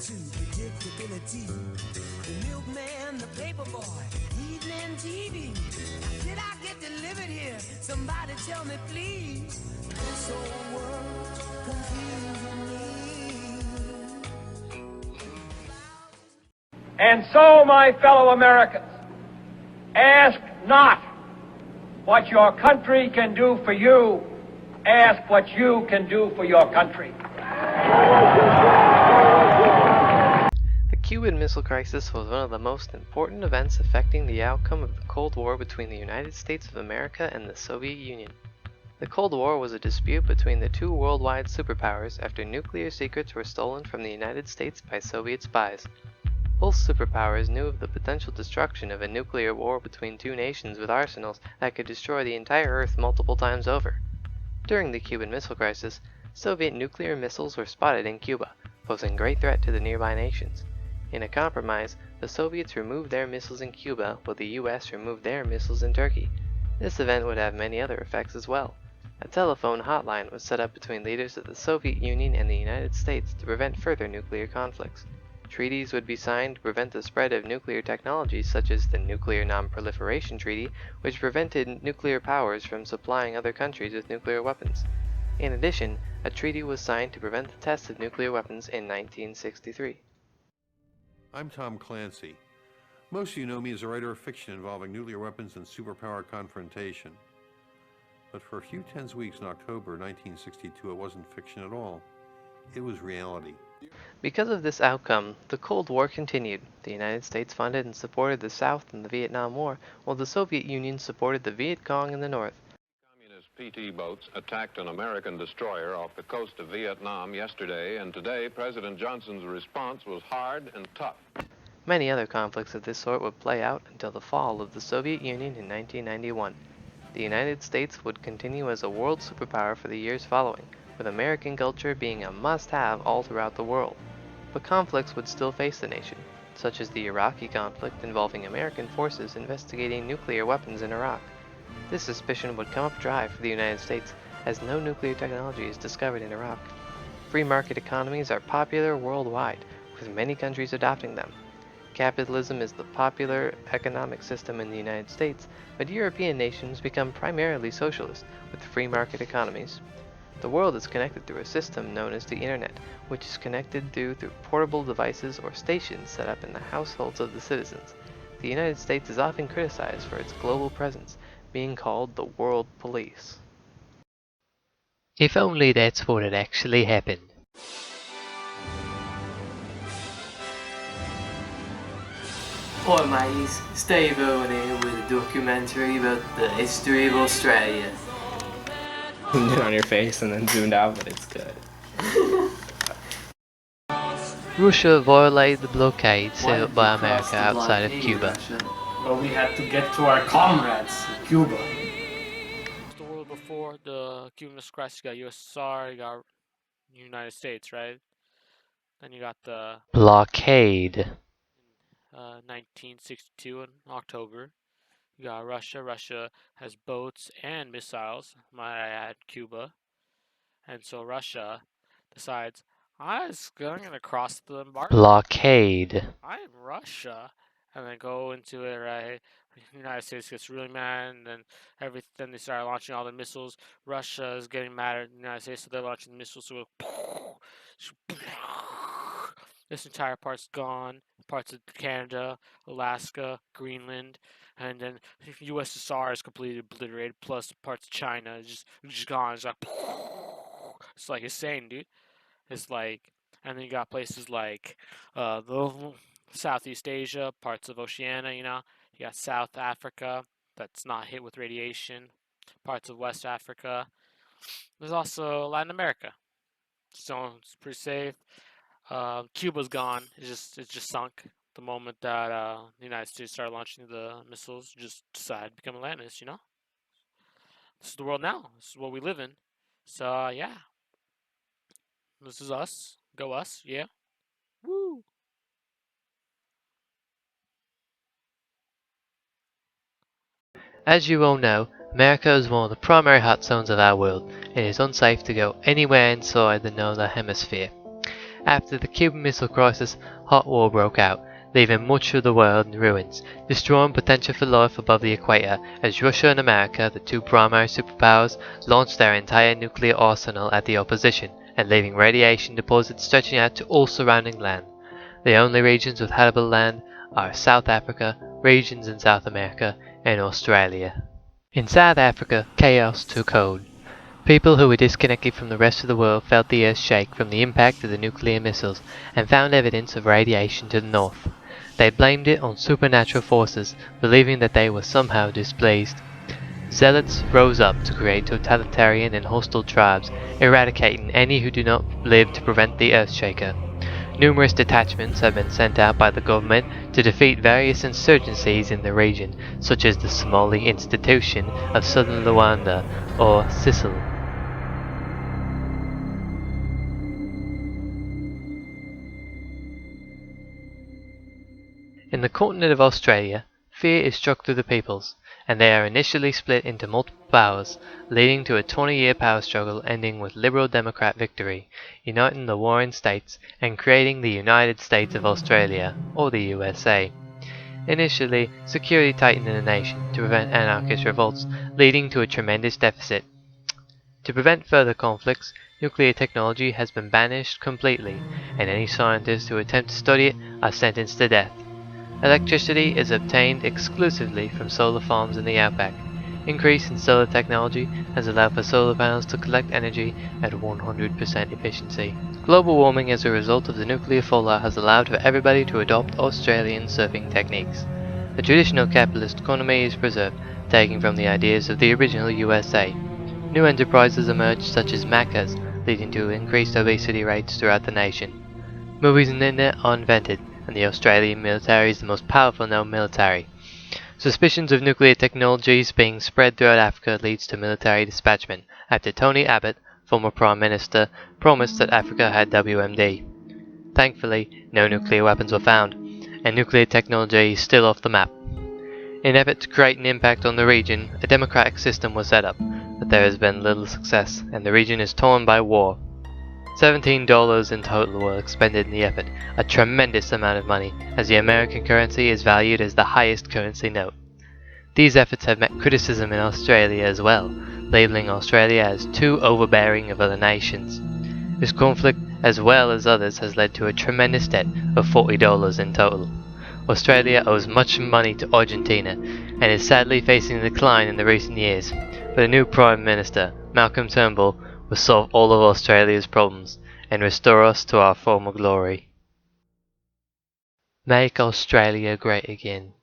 to predictability. The milkman, the paperboy, evening TV. Did I get delivered here? Somebody tell me, please. This whole world's confusing me. And so, my fellow Americans, ask not what your country can do for you, ask what you can do for your country. The Cuban Missile Crisis was one of the most important events affecting the outcome of the Cold War between the United States of America and the Soviet Union. The Cold War was a dispute between the two worldwide superpowers after nuclear secrets were stolen from the United States by Soviet spies. Both superpowers knew of the potential destruction of a nuclear war between two nations with arsenals that could destroy the entire Earth multiple times over. During the Cuban Missile Crisis, Soviet nuclear missiles were spotted in Cuba, posing great threat to the nearby nations. In a compromise, the Soviets removed their missiles in Cuba, while the US removed their missiles in Turkey. This event would have many other effects as well. A telephone hotline was set up between leaders of the Soviet Union and the United States to prevent further nuclear conflicts. Treaties would be signed to prevent the spread of nuclear technologies, such as the Nuclear Non-Proliferation Treaty, which prevented nuclear powers from supplying other countries with nuclear weapons. In addition, a treaty was signed to prevent the test of nuclear weapons in 1963. I'm Tom Clancy. Most of you know me as a writer of fiction involving nuclear weapons and superpower confrontation. But for a few tense weeks in October 1962, it wasn't fiction at all. It was reality. Because of this outcome, the Cold War continued. The United States funded and supported the South in the Vietnam War, while the Soviet Union supported the Viet Cong in the North. Communist PT boats attacked an American destroyer off the coast of Vietnam yesterday, and today President Johnson's response was hard and tough. Many other conflicts of this sort would play out until the fall of the Soviet Union in 1991. The United States would continue as a world superpower for the years following, with American culture being a must-have all throughout the world. But conflicts would still face the nation, such as the Iraqi conflict involving American forces investigating nuclear weapons in Iraq. This suspicion would come up dry for the United States, as no nuclear technology is discovered in Iraq. Free market economies are popular worldwide, with many countries adopting them. Capitalism is the popular economic system in the United States, but European nations become primarily socialist, with free market economies. The world is connected through a system known as the Internet, which is connected through portable devices or stations set up in the households of the citizens. The United States is often criticized for its global presence, being called the World Police. If only that's what had actually happened. Hi mateys, Steve Owen here with a documentary about the history of Australia. Zoomed in on your face and then zoomed out, but it's good. Russia violated the blockade set up by America outside of Cuba. But we had to get to our comrades in Cuba. The world before the Cuban Missile Crisis, you got USSR, you got United States, right? Then you got the Blockade. 1962 in October. You got Russia. Russia has boats and missiles, might I add, Cuba. And so Russia decides, I'm gonna cross the embargo. Blockade. I'm Russia. And then go into it, right? The United States gets really mad, and then they start launching all the missiles. Russia is getting mad at the United States, so they're launching the missiles. So this entire part's gone. Parts of Canada, Alaska, Greenland, and then USSR is completely obliterated. Plus parts of China is just gone. It's like insane, dude. It's like, and then you got places like the Southeast Asia, parts of Oceania. You know, you got South Africa that's not hit with radiation. Parts of West Africa. There's also Latin America, so it's pretty safe. Cuba's gone. It's just sunk the moment that the United States started launching the missiles. Just decided to become a landmass, you know? This is the world now. This is what we live in. So, yeah. This is us. Go us, yeah. Woo! As you all know, America is one of the primary hot zones of our world, and it is unsafe to go anywhere inside the northern hemisphere. After the Cuban Missile Crisis, hot war broke out, leaving much of the world in ruins, destroying potential for life above the equator as Russia and America, the two primary superpowers, launched their entire nuclear arsenal at the opposition and leaving radiation deposits stretching out to all surrounding land. The only regions with habitable land are South Africa, regions in South America, and Australia. In South Africa, chaos took hold. People who were disconnected from the rest of the world felt the earth shake from the impact of the nuclear missiles and found evidence of radiation to the north. They blamed it on supernatural forces, believing that they were somehow displeased. Zealots rose up to create totalitarian and hostile tribes, eradicating any who do not live to prevent the earthshaker. Numerous detachments have been sent out by the government to defeat various insurgencies in the region, such as the Somali Institution of Southern Luanda or Sicily. In the continent of Australia, fear is struck through the peoples, and they are initially split into multiple powers, leading to a 20-year power struggle ending with Liberal Democrat victory, uniting the warring states and creating the United States of Australia, or the USA. Initially, security tightened in the nation to prevent anarchist revolts, leading to a tremendous deficit. To prevent further conflicts, nuclear technology has been banished completely, and any scientists who attempt to study it are sentenced to death. Electricity is obtained exclusively from solar farms in the outback. Increase in solar technology has allowed for solar panels to collect energy at 100% efficiency. Global warming as a result of the nuclear fallout has allowed for everybody to adopt Australian surfing techniques. The traditional capitalist economy is preserved, taking from the ideas of the original USA. New enterprises emerged such as Macca's, leading to increased obesity rates throughout the nation. Movies and the internet are invented, and the Australian military is the most powerful known military. Suspicions of nuclear technologies being spread throughout Africa leads to military dispatchment, after Tony Abbott, former Prime Minister, promised that Africa had WMD. Thankfully, no nuclear weapons were found, and nuclear technology is still off the map. In an effort to create an impact on the region, a democratic system was set up, but there has been little success, and the region is torn by war. $17 in total were expended in the effort, a tremendous amount of money, as the American currency is valued as the highest currency note. These efforts have met criticism in Australia as well, labelling Australia as too overbearing of other nations. This conflict, as well as others, has led to a tremendous debt of $40 in total. Australia owes much money to Argentina, and is sadly facing a decline in the recent years, but a new Prime Minister, Malcolm Turnbull, will solve all of Australia's problems and restore us to our former glory. Make Australia great again.